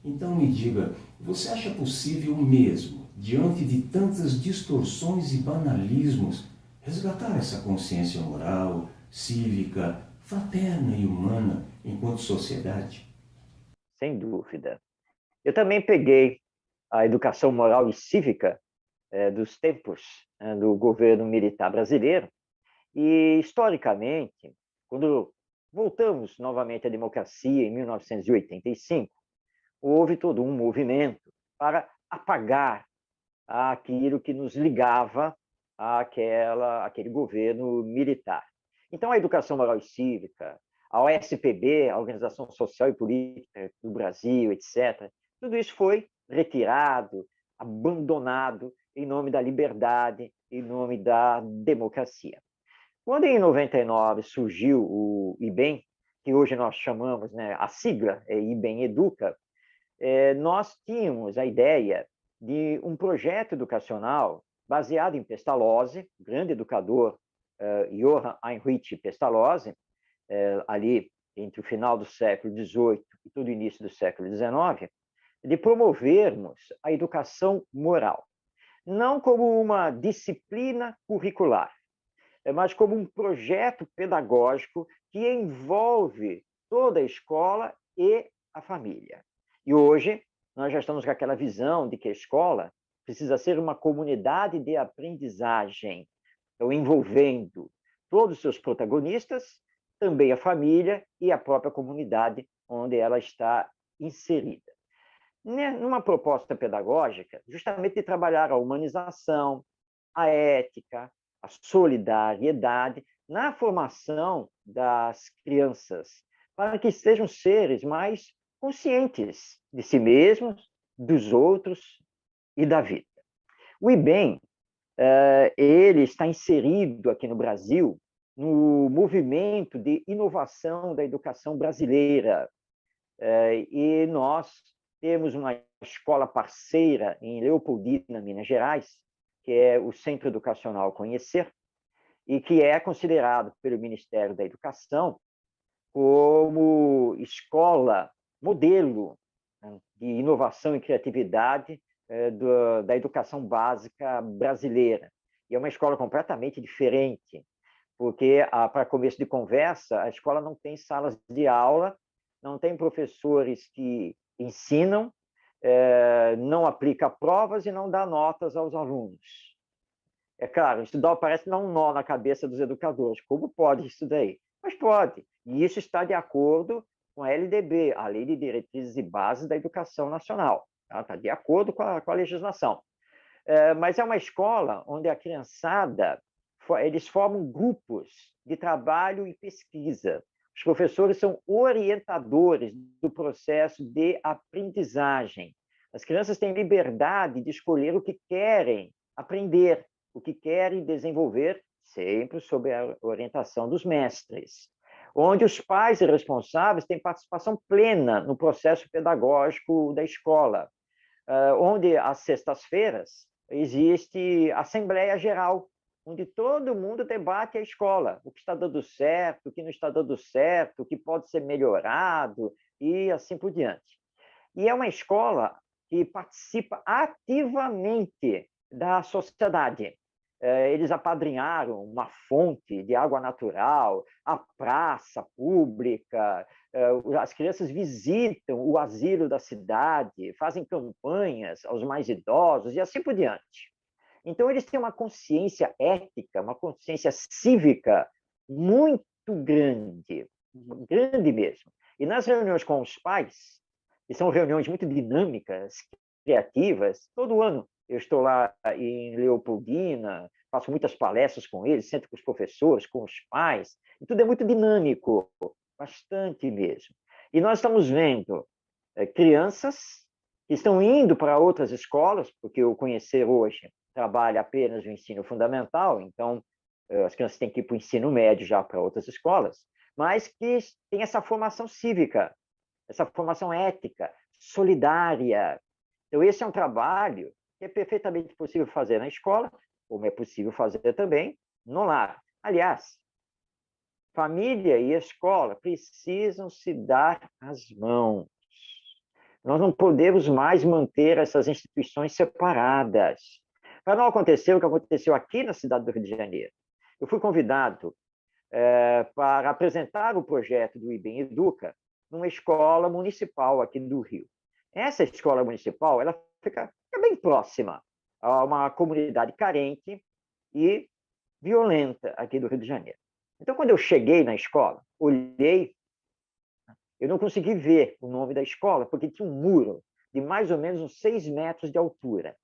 Então me diga, você acha possível mesmo, diante de tantas distorções e banalismos, resgatar essa consciência moral, cívica, fraterna e humana enquanto sociedade? Sem dúvida. Eu também peguei a educação moral e cívica dos tempos do governo militar brasileiro e, historicamente, quando voltamos novamente à democracia em 1985, houve todo um movimento para apagar aquilo que nos ligava àquele governo militar. Então, a educação moral e cívica, a OSPB, a Organização Social e Política do Brasil, etc., tudo isso foi retirado, abandonado em nome da liberdade, em nome da democracia. Quando em 99 surgiu o IBEM, que hoje nós chamamos, a sigla é IBEM Educa, nós tínhamos a ideia de um projeto educacional baseado em Pestalozzi, grande educador, Johann Heinrich Pestalozzi, ali entre o final do século XVIII e todo o início do século XIX, de promovermos a educação moral, não como uma disciplina curricular, mas como um projeto pedagógico que envolve toda a escola e a família. E hoje nós já estamos com aquela visão de que a escola precisa ser uma comunidade de aprendizagem, então envolvendo todos os seus protagonistas, também a família e a própria comunidade onde ela está inserida. Numa proposta pedagógica, justamente de trabalhar a humanização, a ética, a solidariedade na formação das crianças, para que sejam seres mais conscientes de si mesmos, dos outros e da vida. O IBEM, ele está inserido aqui no Brasil no movimento de inovação da educação brasileira, e nós temos uma escola parceira em Leopoldina, Minas Gerais, que é o Centro Educacional Conhecer, e que é considerado pelo Ministério da Educação como escola modelo de inovação e criatividade da educação básica brasileira. E é uma escola completamente diferente, porque, para começo de conversa, a escola não tem salas de aula, não tem professores que ensinam, não aplica provas e não dá notas aos alunos. É claro, estudar parece dar um nó na cabeça dos educadores. Como pode isso daí? Mas pode. E isso está de acordo com a LDB, a Lei de Diretrizes e Bases da Educação Nacional. Está de acordo com a legislação. Mas é uma escola onde a criançada, eles formam grupos de trabalho e pesquisa. Os professores são orientadores do processo de aprendizagem. As crianças têm liberdade de escolher o que querem aprender, o que querem desenvolver, sempre sob a orientação dos mestres, onde os pais e responsáveis têm participação plena no processo pedagógico da escola, onde às sextas-feiras existe Assembleia Geral, onde todo mundo debate a escola, o que está dando certo, o que não está dando certo, o que pode ser melhorado e assim por diante. E é uma escola que participa ativamente da sociedade. Eles apadrinharam uma fonte de água natural, a praça pública, as crianças visitam o asilo da cidade, fazem campanhas aos mais idosos e assim por diante. Então, eles têm uma consciência ética, uma consciência cívica muito grande, grande mesmo. E nas reuniões com os pais, que são reuniões muito dinâmicas, criativas, todo ano eu estou lá em Leopoldina, faço muitas palestras com eles, sento com os professores, com os pais, e tudo é muito dinâmico, bastante mesmo. E nós estamos vendo crianças que estão indo para outras escolas, porque o Conhecer hoje trabalha apenas o ensino fundamental, então as crianças têm que ir para o ensino médio já para outras escolas, mas que tem essa formação cívica, essa formação ética, solidária. Então, esse é um trabalho que é perfeitamente possível fazer na escola, como é possível fazer também no lar. Aliás, família e escola precisam se dar as mãos. Nós não podemos mais manter essas instituições separadas. Para não acontecer o que aconteceu aqui na cidade do Rio de Janeiro. Eu fui convidado para apresentar o projeto do IBEM Educa numa escola municipal aqui do Rio. Essa escola municipal ela fica bem próxima a uma comunidade carente e violenta aqui do Rio de Janeiro. Então, quando eu cheguei na escola, olhei, eu não consegui ver o nome da escola, porque tinha um muro de mais ou menos uns 6 metros de altura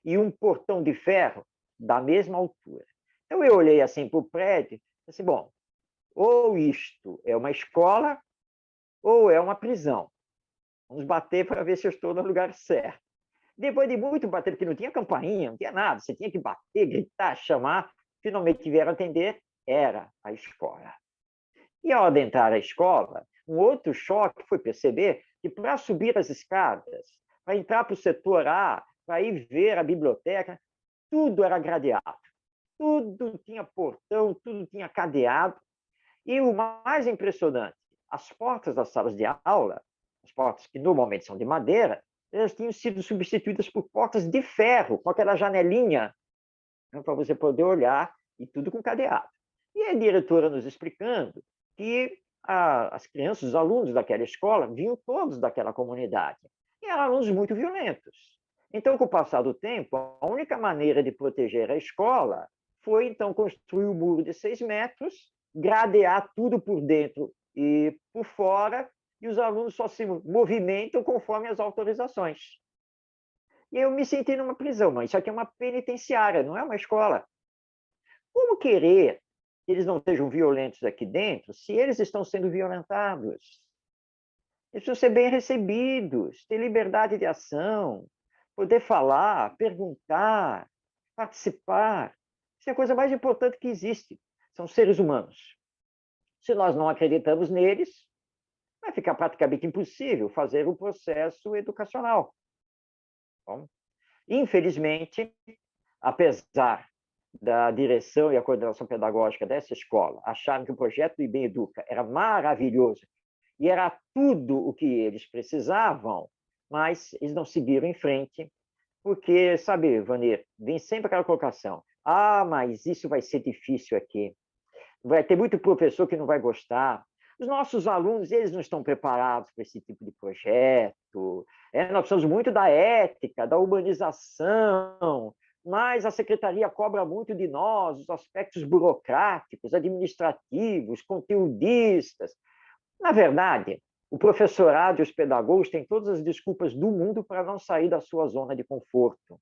e um portão de ferro da mesma altura. Então, eu olhei assim para o prédio e disse, bom, ou isto é uma escola ou é uma prisão. Vamos bater para ver se eu estou no lugar certo. Depois de muito bater, porque não tinha campainha, não tinha nada, você tinha que bater, gritar, chamar, finalmente vieram atender, era a escola. E ao adentrar a escola, um outro choque foi perceber que para subir as escadas, para entrar para o setor A, para ir ver a biblioteca, tudo era gradeado. Tudo tinha portão, tudo tinha cadeado. E o mais impressionante, as portas das salas de aula, as portas que normalmente são de madeira, elas tinham sido substituídas por portas de ferro, com aquela janelinha, né, para você poder olhar, e tudo com cadeado. E a diretora nos explicando que as crianças, os alunos daquela escola, vinham todos daquela comunidade. E eram alunos muito violentos. Então, com o passar do tempo, a única maneira de proteger a escola foi, então, construir um muro de 6 metros, gradear tudo por dentro e por fora, e os alunos só se movimentam conforme as autorizações. E eu me senti numa prisão. Não, isso aqui é uma penitenciária, não é uma escola. Como querer que eles não sejam violentos aqui dentro se eles estão sendo violentados? Eles precisam ser bem recebidos, ter liberdade de ação, poder falar, perguntar, participar. Isso é a coisa mais importante que existe. São seres humanos. Se nós não acreditamos neles, vai ficar praticamente impossível fazer o processo educacional. Bom, infelizmente, apesar da direção e a coordenação pedagógica dessa escola acharem que o projeto do IBEM Educa era maravilhoso e era tudo o que eles precisavam, mas eles não seguiram em frente, porque, sabe, Vanir, vem sempre aquela colocação, mas isso vai ser difícil aqui, vai ter muito professor que não vai gostar, os nossos alunos, eles não estão preparados para esse tipo de projeto, nós precisamos muito da ética, da humanização, mas a secretaria cobra muito de nós os aspectos burocráticos, administrativos, conteudistas. Na verdade, o professorado e os pedagogos têm todas as desculpas do mundo para não sair da sua zona de conforto.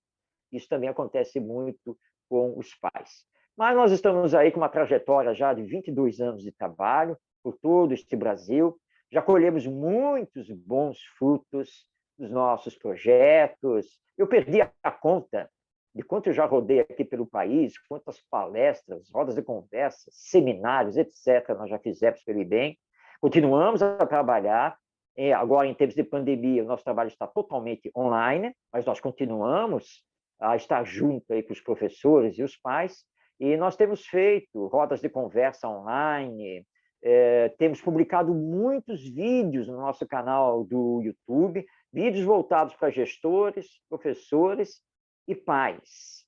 Isso também acontece muito com os pais. Mas nós estamos aí com uma trajetória já de 22 anos de trabalho por todo este Brasil, já colhemos muitos bons frutos dos nossos projetos. Eu perdi a conta de quanto eu já rodei aqui pelo país, quantas palestras, rodas de conversa, seminários, etc., nós já fizemos pelo IBEM. Continuamos a trabalhar. Agora, em tempos de pandemia, o nosso trabalho está totalmente online, mas nós continuamos a estar junto aí com os professores e os pais. E nós temos feito rodas de conversa online, temos publicado muitos vídeos no nosso canal do YouTube, vídeos voltados para gestores, professores e pais.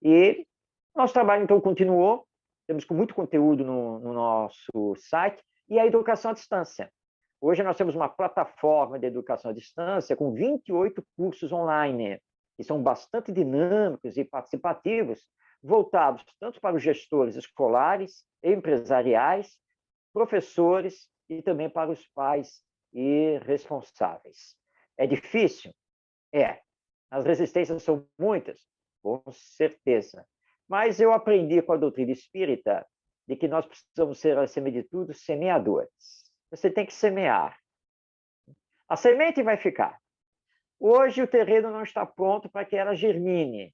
E nosso trabalho, então, continuou, temos muito conteúdo no nosso site, e a educação à distância. Hoje nós temos uma plataforma de educação à distância com 28 cursos online, que são bastante dinâmicos e participativos, voltados tanto para os gestores escolares, empresariais, professores e também para os pais e responsáveis. É difícil? É. As resistências são muitas? Com certeza. Mas eu aprendi com a doutrina espírita de que nós precisamos ser, acima de tudo, semeadores. Você tem que semear. A semente vai ficar. Hoje o terreno não está pronto para que ela germine,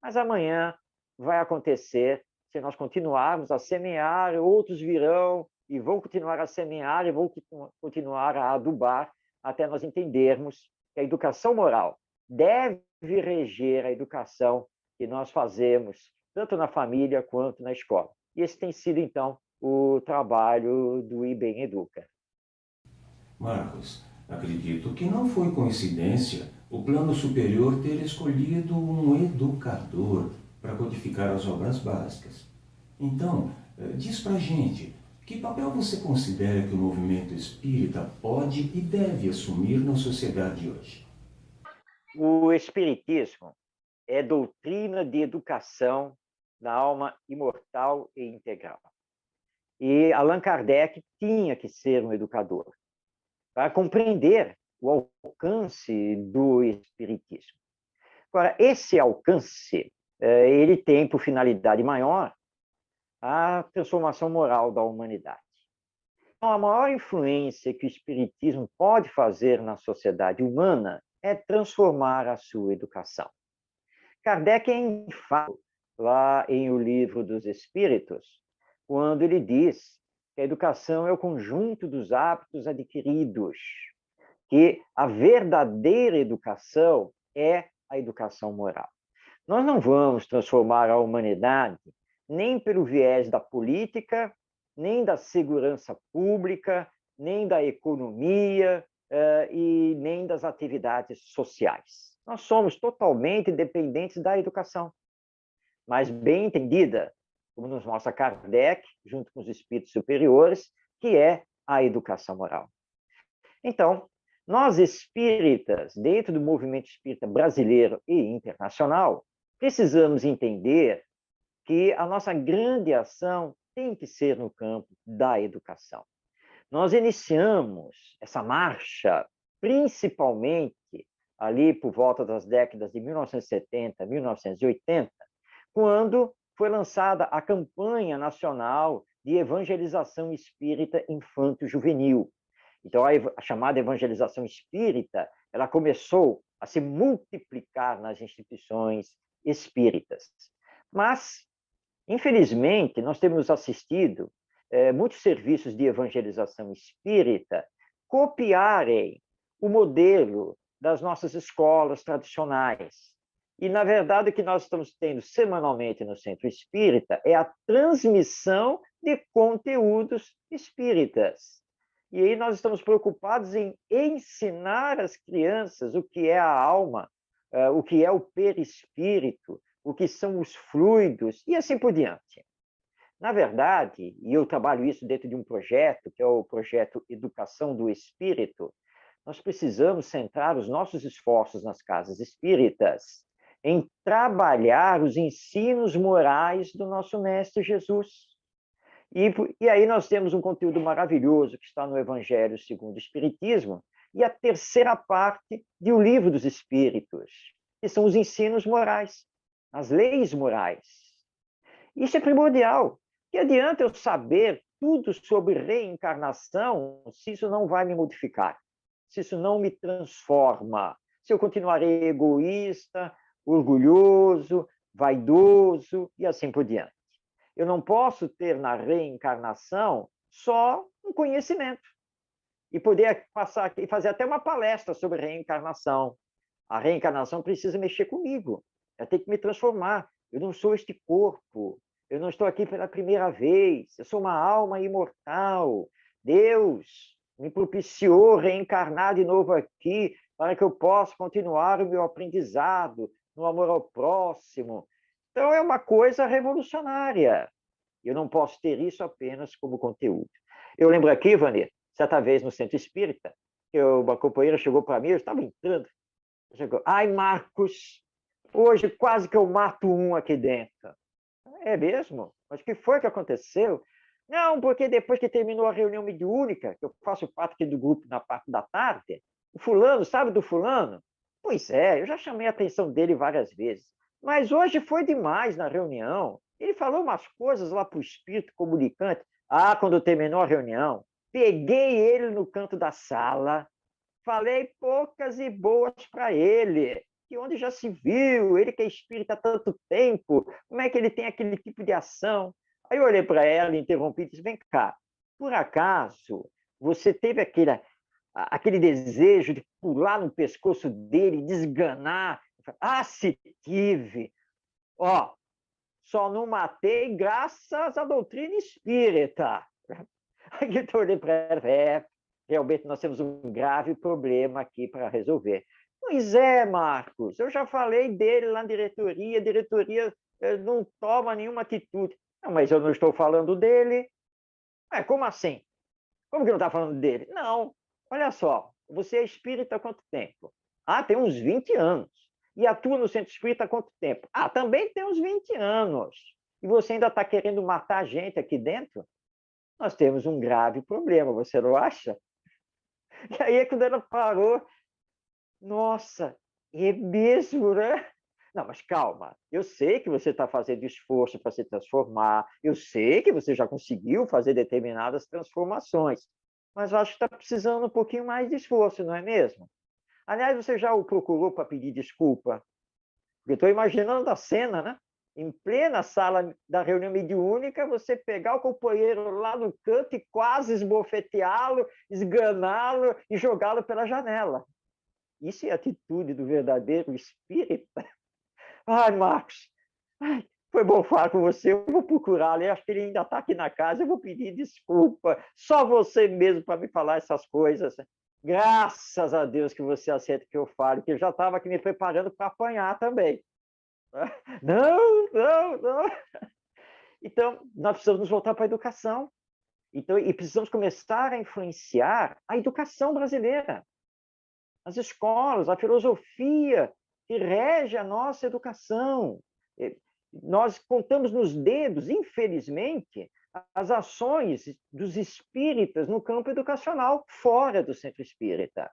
mas amanhã vai acontecer. Se nós continuarmos a semear, outros virão e vão continuar a semear e vão continuar a adubar até nós entendermos que a educação moral deve reger a educação que nós fazemos, tanto na família quanto na escola. E esse tem sido, então, o trabalho do IBEM Educa. Marcos, acredito que não foi coincidência o plano superior ter escolhido um educador para codificar as obras básicas. Então, diz pra gente, que papel você considera que o movimento espírita pode e deve assumir na sociedade hoje? O Espiritismo é doutrina de educação da alma imortal e integral. E Allan Kardec tinha que ser um educador para compreender o alcance do Espiritismo. Agora, esse alcance, ele tem por finalidade maior a transformação moral da humanidade. Então, a maior influência que o Espiritismo pode fazer na sociedade humana é transformar a sua educação. Kardec é enfático lá em O Livro dos Espíritos, quando ele diz que a educação é o conjunto dos hábitos adquiridos, que a verdadeira educação é a educação moral. Nós não vamos transformar a humanidade nem pelo viés da política, nem da segurança pública, nem da economia e nem das atividades sociais. Nós somos totalmente dependentes da educação, mas bem entendida, como nos mostra Kardec, junto com os espíritos superiores, que é a educação moral. Então, nós espíritas, dentro do movimento espírita brasileiro e internacional, precisamos entender que a nossa grande ação tem que ser no campo da educação. Nós iniciamos essa marcha, principalmente ali por volta das décadas de 1970, 1980, quando foi lançada a campanha nacional de evangelização espírita infanto-juvenil. Então, a chamada evangelização espírita, ela começou a se multiplicar nas instituições espíritas. Mas, infelizmente, nós temos assistido muitos serviços de evangelização espírita copiarem o modelo das nossas escolas tradicionais. E, na verdade, o que nós estamos tendo semanalmente no Centro Espírita é a transmissão de conteúdos espíritas. E aí nós estamos preocupados em ensinar às crianças o que é a alma, o que é o perispírito, o que são os fluidos e assim por diante. Na verdade, e eu trabalho isso dentro de um projeto, que é o projeto Educação do Espírito, nós precisamos centrar os nossos esforços nas casas espíritas em trabalhar os ensinos morais do nosso Mestre Jesus. E aí nós temos um conteúdo maravilhoso que está no Evangelho segundo o Espiritismo e a terceira parte de O Livro dos Espíritos, que são os ensinos morais, as leis morais. Isso é primordial. Que adianta eu saber tudo sobre reencarnação se isso não vai me modificar, se isso não me transforma, se eu continuarei egoísta, orgulhoso, vaidoso e assim por diante. Eu não posso ter na reencarnação só um conhecimento e poder passar aqui e fazer até uma palestra sobre reencarnação. A reencarnação precisa mexer comigo, eu tenho que me transformar. Eu não sou este corpo, eu não estou aqui pela primeira vez, eu sou uma alma imortal. Deus me propiciou reencarnar de novo aqui para que eu possa continuar o meu aprendizado no amor ao próximo. Então, é uma coisa revolucionária. Eu não posso ter isso apenas como conteúdo. Eu lembro aqui, Vani, certa vez no Centro Espírita, que uma companheira chegou para mim, eu estava entrando, chegou, ai, Marcos, hoje quase que eu mato um aqui dentro. É mesmo? Mas o que foi que aconteceu? Não, porque depois que terminou a reunião mediúnica, que eu faço parte aqui do grupo na parte da tarde, o fulano, sabe do fulano? Pois é, eu já chamei a atenção dele várias vezes. Mas hoje foi demais na reunião. Ele falou umas coisas lá para o espírito comunicante. Ah, quando terminou a reunião, peguei ele no canto da sala, falei poucas e boas para ele, que onde já se viu, ele que é espírita há tanto tempo, como é que ele tem aquele tipo de ação? Aí eu olhei para ela, interrompi e disse, vem cá, por acaso você teve aquele desejo de pular no pescoço dele, desganar? Ah, se tive! Ó, só não matei graças à doutrina espírita. Aí eu olhei para ela, realmente nós temos um grave problema aqui para resolver. Pois é, Marcos, eu já falei dele lá na diretoria, a diretoria não toma nenhuma atitude. Não, mas eu não estou falando dele. Como assim? Como que não está falando dele? Não, olha só, você é espírita há quanto tempo? Ah, tem uns 20 anos. E atua no centro espírita há quanto tempo? Ah, também tem uns 20 anos. E você ainda está querendo matar a gente aqui dentro? Nós temos um grave problema, você não acha? E aí, quando ela parou, nossa, é mesmo, né? Não, mas calma, eu sei que você está fazendo esforço para se transformar, eu sei que você já conseguiu fazer determinadas transformações, mas eu acho que está precisando um pouquinho mais de esforço, não é mesmo? Aliás, você já o procurou para pedir desculpa? Porque estou imaginando a cena, né? Em plena sala da reunião mediúnica, você pegar o companheiro lá no canto e quase esbofeteá-lo, esganá-lo e jogá-lo pela janela. Isso é a atitude do verdadeiro espírita. Ai, Marcos, ai, foi bom falar com você. Eu vou procurá-lo. Eu acho que ele ainda está aqui na casa. Eu vou pedir desculpa. Só você mesmo para me falar essas coisas. Graças a Deus que você aceita que eu fale, que eu já estava aqui me preparando para apanhar também. Não, não, não. Então, nós precisamos voltar para a educação. Então, e precisamos começar a influenciar a educação brasileira. As escolas, a filosofia que rege a nossa educação. Nós contamos nos dedos, infelizmente, as ações dos espíritas no campo educacional, fora do centro espírita.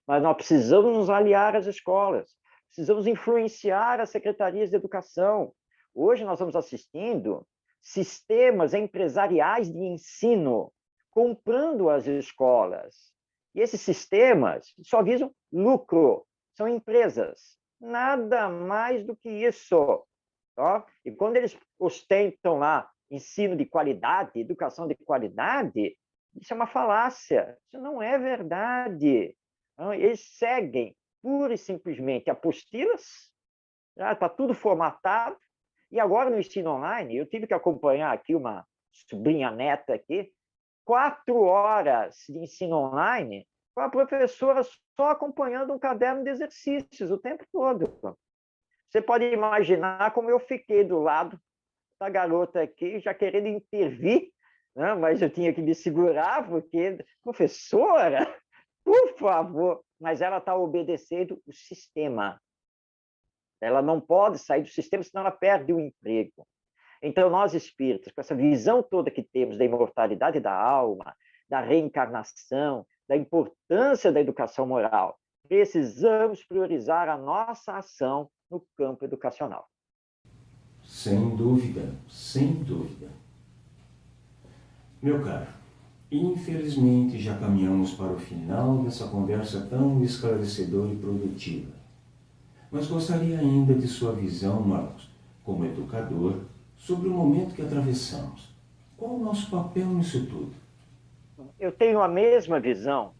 Mas nós precisamos nos aliar às escolas, precisamos influenciar as secretarias de educação. Hoje nós estamos assistindo sistemas empresariais de ensino comprando as escolas. E esses sistemas só visam lucro, são empresas, nada mais do que isso. Tá? E quando eles ostentam lá ensino de qualidade, educação de qualidade, isso é uma falácia, isso não é verdade. Eles seguem pura e simplesmente apostilas, está tudo formatado, e agora no ensino online, eu tive que acompanhar aqui uma sobrinha neta aqui, 4 horas de ensino online, com a professora só acompanhando um caderno de exercícios o tempo todo. Você pode imaginar como eu fiquei do lado da garota aqui, já querendo intervir, né? Mas eu tinha que me segurar, porque, professora, por favor, mas ela está obedecendo o sistema. Ela não pode sair do sistema, senão ela perde o emprego. Então, nós espíritas, com essa visão toda que temos da imortalidade da alma, da reencarnação, da importância da educação moral, precisamos priorizar a nossa ação no campo educacional. Sem dúvida, sem dúvida. Meu caro, infelizmente já caminhamos para o final dessa conversa tão esclarecedora e produtiva. Mas gostaria ainda de sua visão, Marcos, como educador, sobre o momento que atravessamos. Qual o nosso papel nisso tudo? Eu tenho a mesma visão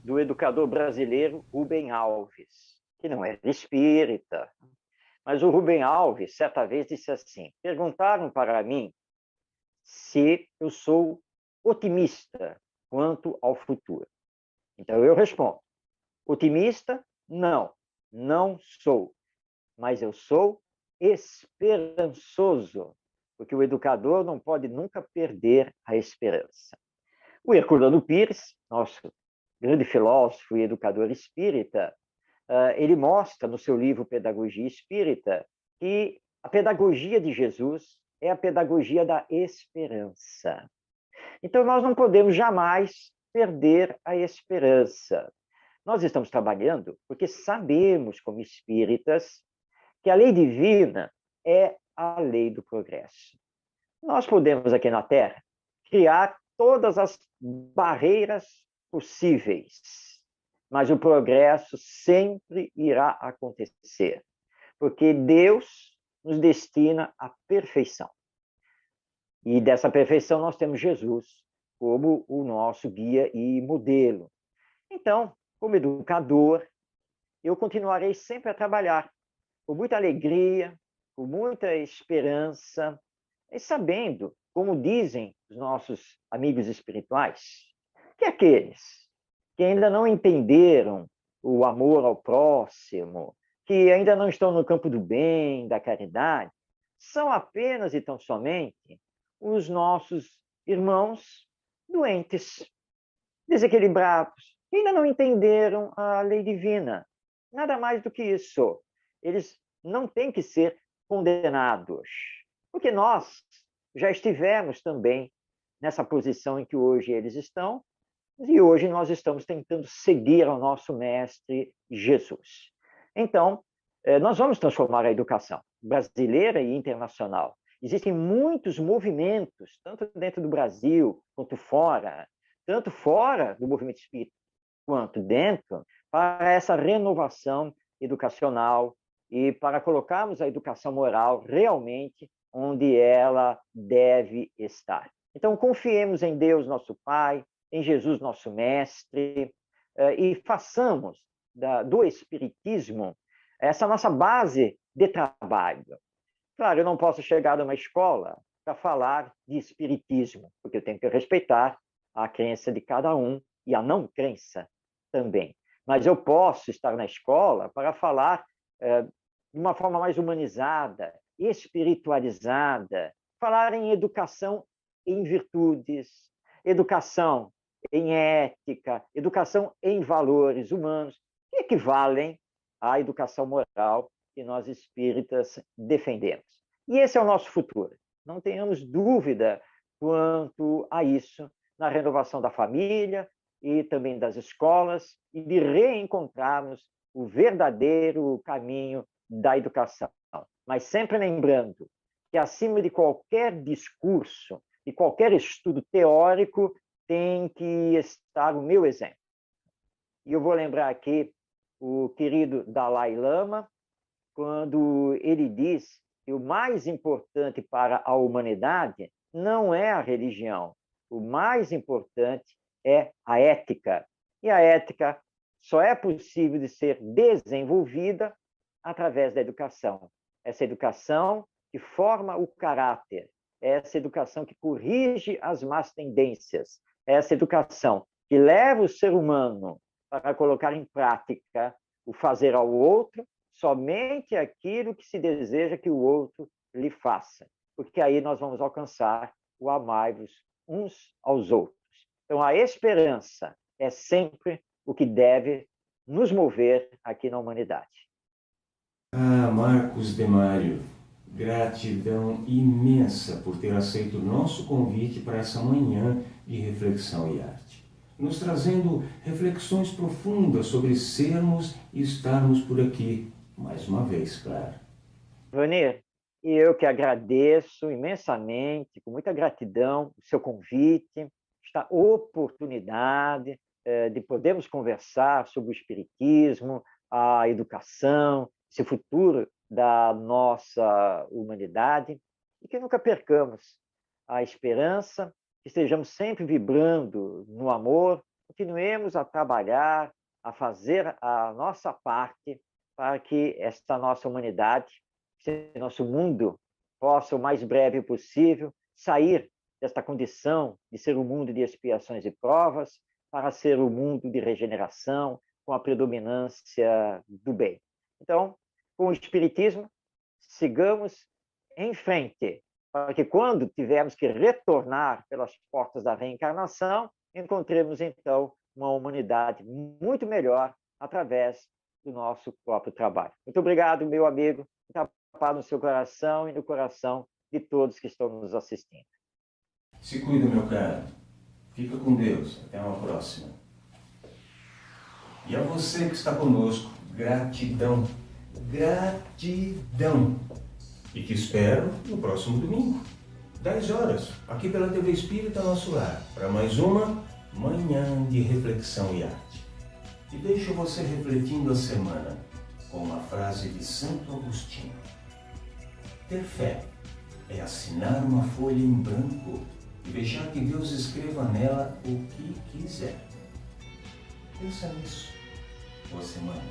do educador brasileiro Rubem Alves, que não é espírita. Mas o Rubem Alves, certa vez, disse assim, perguntaram para mim se eu sou otimista quanto ao futuro. Então, eu respondo, otimista, não, não sou, mas eu sou esperançoso, porque o educador não pode nunca perder a esperança. O Herculano Pires, nosso grande filósofo e educador espírita, ele mostra no seu livro Pedagogia Espírita que a pedagogia de Jesus é a pedagogia da esperança. Então, nós não podemos jamais perder a esperança. Nós estamos trabalhando porque sabemos, como espíritas, que a lei divina é a lei do progresso. Nós podemos, aqui na Terra, criar todas as barreiras possíveis, mas o progresso sempre irá acontecer, porque Deus nos destina à perfeição. E dessa perfeição nós temos Jesus como o nosso guia e modelo. Então, como educador, eu continuarei sempre a trabalhar com muita alegria, com muita esperança, e sabendo, como dizem os nossos amigos espirituais, que aqueles que ainda não entenderam o amor ao próximo, que ainda não estão no campo do bem, da caridade, são apenas e tão somente os nossos irmãos doentes, desequilibrados, que ainda não entenderam a lei divina. Nada mais do que isso. Eles não têm que ser condenados, porque nós já estivemos também nessa posição em que hoje eles estão, e hoje nós estamos tentando seguir ao nosso Mestre Jesus. Então, nós vamos transformar a educação brasileira e internacional. Existem muitos movimentos, tanto dentro do Brasil quanto fora, tanto fora do movimento espírita quanto dentro, para essa renovação educacional e para colocarmos a educação moral realmente onde ela deve estar. Então, confiemos em Deus, nosso Pai, em Jesus, nosso Mestre, e façamos do Espiritismo essa nossa base de trabalho. Claro, eu não posso chegar numa escola para falar de Espiritismo, porque eu tenho que respeitar a crença de cada um e a não crença também. Mas eu posso estar na escola para falar de uma forma mais humanizada, espiritualizada, falar em educação em virtudes, educação em ética, educação em valores humanos, que equivalem à educação moral que nós espíritas defendemos. E esse é o nosso futuro. Não tenhamos dúvida quanto a isso na renovação da família e também das escolas e de reencontrarmos o verdadeiro caminho da educação. Mas sempre lembrando que, acima de qualquer discurso e qualquer estudo teórico, tem que estar o meu exemplo. E eu vou lembrar aqui o querido Dalai Lama, quando ele diz que o mais importante para a humanidade não é a religião, o mais importante é a ética. E a ética só é possível de ser desenvolvida através da educação. Essa educação que forma o caráter, essa educação que corrige as más tendências, essa educação que leva o ser humano para colocar em prática o fazer ao outro somente aquilo que se deseja que o outro lhe faça, porque aí nós vamos alcançar o amai-vos uns aos outros. Então, a esperança é sempre o que deve nos mover aqui na humanidade. Ah, Marcos Demário, gratidão imensa por ter aceito o nosso convite para essa manhã de reflexão e arte, nos trazendo reflexões profundas sobre sermos e estarmos por aqui, mais uma vez, claro. Vanir, e eu que agradeço imensamente, com muita gratidão, o seu convite, esta oportunidade de podermos conversar sobre o espiritismo, a educação, esse futuro da nossa humanidade, e que nunca percamos a esperança, que estejamos sempre vibrando no amor, continuemos a trabalhar, a fazer a nossa parte para que esta nossa humanidade, esse nosso mundo, possa, o mais breve possível, sair desta condição de ser um mundo de expiações e provas para ser um mundo de regeneração, com a predominância do bem. Então, com o Espiritismo, sigamos em frente, para que quando tivermos que retornar pelas portas da reencarnação, encontremos, então, uma humanidade muito melhor através do nosso próprio trabalho. Muito obrigado, meu amigo. Muita paz no seu coração e no coração de todos que estão nos assistindo. Se cuida, meu caro. Fica com Deus. Até uma próxima. E a você que está conosco, gratidão. Gratidão. E te espero no próximo domingo, 10 horas, aqui pela TV Espírita Nosso Lar, para mais uma manhã de reflexão e arte. E deixo você refletindo a semana com uma frase de Santo Agostinho. Ter fé é assinar uma folha em branco e deixar que Deus escreva nela o que quiser. Pensa nisso. Boa semana.